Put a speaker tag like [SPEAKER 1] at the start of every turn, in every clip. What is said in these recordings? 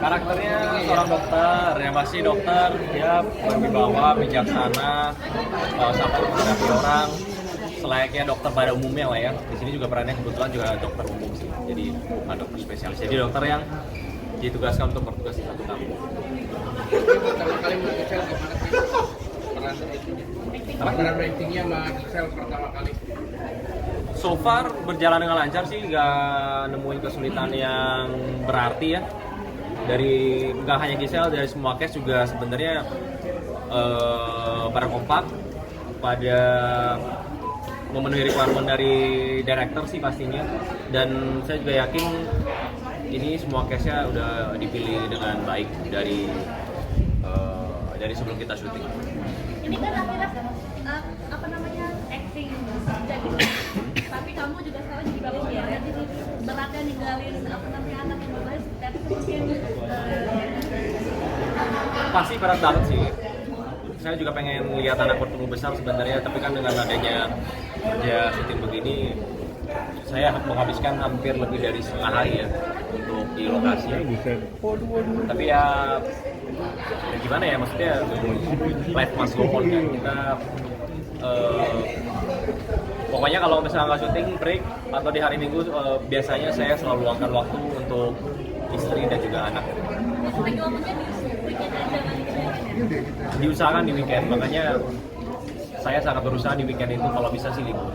[SPEAKER 1] Karakternya seorang dokter, yang pasti dokter dia berwibawa, bijaksana, sampai menghadapi orang selayaknya dokter pada umumnya lah ya. Di sini juga perannya kebetulan juga dokter umum sih, jadi bukan dokter spesialis. Jadi dokter yang ditugaskan untuk bertugas di satu kampung.
[SPEAKER 2] Pertama kali Mbak Gisel gimana sih peran aktingnya? Peran aktingnya Mbak Gisel pertama kali.
[SPEAKER 1] So far berjalan dengan lancar sih, nggak nemuin kesulitan yang berarti ya. Dari nggak hanya Gisel, dari semua cast juga sebenarnya pada kompak, pada memenuhi requirement dari director sih pastinya. Dan saya juga yakin ini semua cast-nya udah dipilih dengan baik dari sebelum kita syuting.
[SPEAKER 3] Ini kan akhirnya apa namanya acting jadi, tapi kamu juga sekarang jadi bapak ya, jadi beratnya ninggalin apa namanya anak yang bermain tapi mungkin
[SPEAKER 1] Pasti berat banget sih. Saya juga pengen lihat anak bertumbuh besar sebenarnya, tapi kan dengan adanya kerja syuting begini, saya menghabiskan hampir lebih dari setengah hari ya untuk di lokasi. Tapi ya gimana ya, maksudnya life must go on kan. Kita pokoknya kalau misalnya nggak syuting break atau di hari Minggu, biasanya saya selalu luangkan waktu untuk istri dan juga anak.
[SPEAKER 3] lagi ngomongnya di weekend aja kan
[SPEAKER 1] Diusahakan di weekend, makanya saya sangat berusaha di weekend itu kalau bisa sih libur.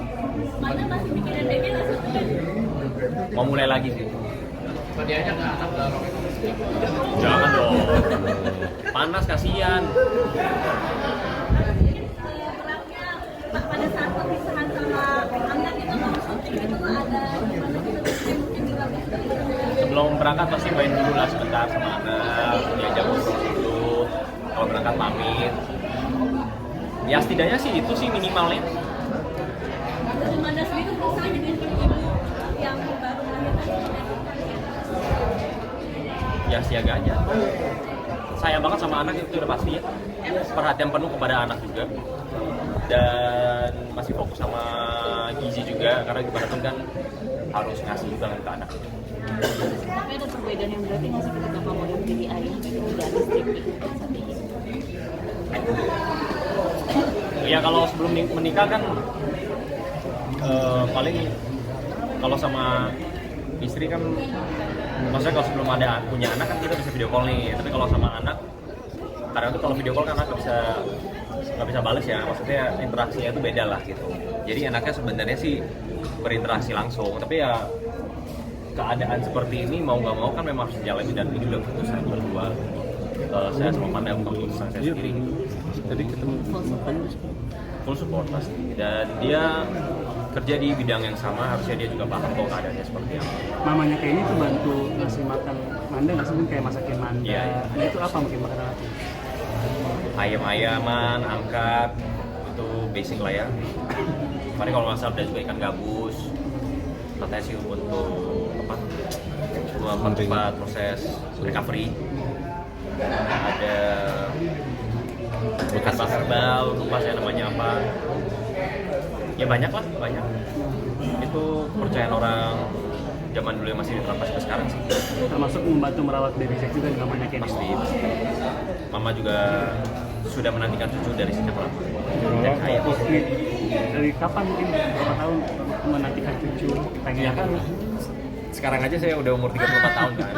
[SPEAKER 3] mana masih mikirin baby langsung
[SPEAKER 1] Mau mulai lagi sih.
[SPEAKER 2] Apa dia aja nggak anak dorong itu?
[SPEAKER 1] Jangan dong. Panas kasihan.
[SPEAKER 3] beratnya pada saat perpisahan sama anak itu mau syuting itu ada gimana gitu mungkin di keluarga
[SPEAKER 1] Sebelum berangkat pasti main dulu lah sebentar sama anak, diajak ngobrol dulu. Kalau berangkat pamit. Ya setidaknya sih itu sih minimalnya.
[SPEAKER 3] dari mana sendiri bisa jadi ibu yang baru melahirkan
[SPEAKER 1] Ya siaga aja. Sayang banget sama anak itu udah pasti ya. Perhatian penuh kepada anak juga. Dan masih fokus sama gizi juga, karena gimana pun kan harus ngasih juga ke anak.
[SPEAKER 4] Tapi ada perbedaan yang berarti nggak sih ketika kamu yang jadi ayah gitu dari stripping saat ini?
[SPEAKER 1] Ya kalau sebelum menikah kan paling kalau sama istri kan, maksudnya kalau sebelum ada punya anak kan kita bisa video call nih. Tapi kalau sama anak, karena itu kalau video call kan anak nggak bisa bales ya, maksudnya interaksinya itu beda lah gitu. Jadi enaknya sebenarnya sih berinteraksi langsung, tapi ya keadaan seperti ini mau nggak mau kan memang harus dijalani, dan ini udah keputusan berdua. Saya sama Manda bukan keputusan saya sendiri.
[SPEAKER 5] Tadi ketemu
[SPEAKER 1] Full support pasti, dan dia kerja di bidang yang sama, harusnya dia juga paham kok keadaannya seperti apa.
[SPEAKER 5] mamanya kayak ini tuh bantu ngasih makan Manda nggak sih, mungkin kayak masakin Manda.
[SPEAKER 1] Iya.
[SPEAKER 5] Nah, itu apa mungkin makanan aku?
[SPEAKER 1] Ayam-ayaman, angkat, itu basic lah ya. Kemarin kalau nggak salah ada juga ikan gabus, katanya sih untuk apa? Mempercepat proses recovery. Ada ikan basarbal, lupa saya namanya apa. Ya banyak lah, banyak. Itu kepercayaan orang zaman dulu yang masih diterapkan sampai sekarang sih.
[SPEAKER 5] Termasuk membantu merawat baby Jack juga nih mamanya kayak
[SPEAKER 1] Pasti.
[SPEAKER 5] ini.
[SPEAKER 1] Mama juga sudah menantikan cucu dari sejak lama. Dan saya
[SPEAKER 5] Dari kapan mungkin berapa tahun menantikan cucu pengen?
[SPEAKER 1] ya kan sekarang aja saya udah umur 34 tahun kan.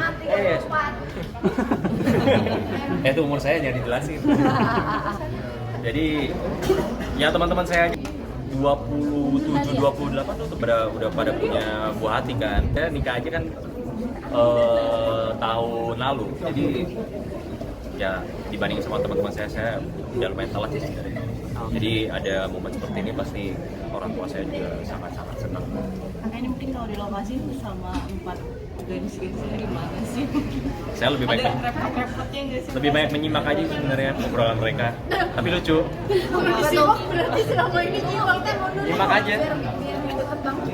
[SPEAKER 1] Itu umur saya jangan dijelasin. Jadi ya teman-teman saya 27, 28 tuh udah pada punya buah hati kan. Saya nikah aja kan tahun lalu. Jadi ya dibanding sama teman-teman saya udah lumayan telat sih sebenarnya. Jadi ada momen seperti ini pasti orang tua saya juga sangat-sangat senang.
[SPEAKER 4] Makanya mungkin kalau di lokasi sama 4 gadis-gadisnya gimana sih?
[SPEAKER 1] Saya lebih baik
[SPEAKER 4] Ada repot-repotnya nggak sih?
[SPEAKER 1] lebih banyak menyimak aja sih sebenarnya obrolan mereka. Tapi lucu.
[SPEAKER 3] berarti selama ini jiwa teh mundur
[SPEAKER 1] Nyimak aja.
[SPEAKER 3] deket banget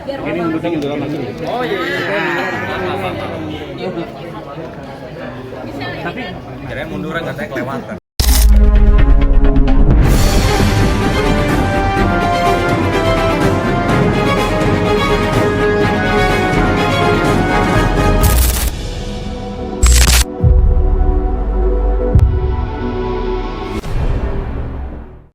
[SPEAKER 5] Ini mendukung dulu masuk.
[SPEAKER 1] Oh iya.
[SPEAKER 5] Tapi
[SPEAKER 1] Kirain munduran katanya kelewatan.